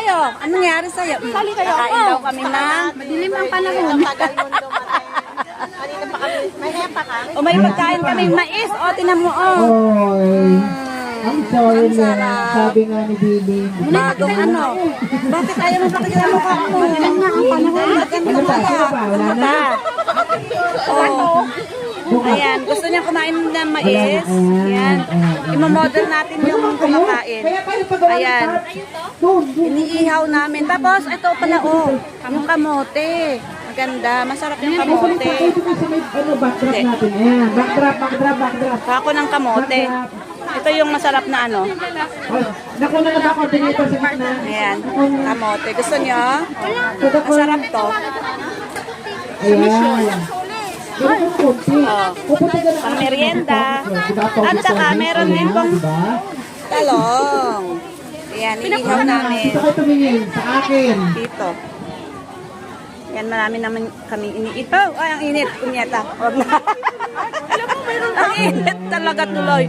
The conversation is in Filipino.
sa'yo? Anong nangyari sa'yo? Sali kayo. Kakain daw kami ng... Madilim ang panahon. Tagal mundo kanina pa kami. May hepa ka? O may pagkain kaming mais. O, tinan mo, o. Oy. Ang sorry Ang na. sarap. Sabi nga ni Billy. Bagong ano. Bakit ayaw mo pakita ng mukha ko? Ganda ang panahon. Ano pa? Ano pa? Wala na? Oh. Ayan, gusto niya kumain ng mais. Ayan. Imamodel natin yung kumakain. Kaya paano pagawa ng Ayan. part? Doon. Iniihaw namin. Tapos, ito pala, oh. Yung kamote. Maganda. Masarap yung kamote. Ito na sa may backdrop Hindi. natin. Ayan. Backdrop. Ako ng kamote. Ito yung masarap na ano. Nakuna na ba coordinator sa gitna? Ayan. Kamote. Gusto niyo? Ito po. Masarap to. Ayan. Ganun konti. Pupunta ka na. Pang merienda. Diba, At saka, meron din pong Diba? talong. Ayan, inihaw namin. Ito ko tumingin sa akin. Dito. Yan, marami naman kami iniitaw. Ay, ang init. Kunyata. Huwag na. Ang init talaga tuloy.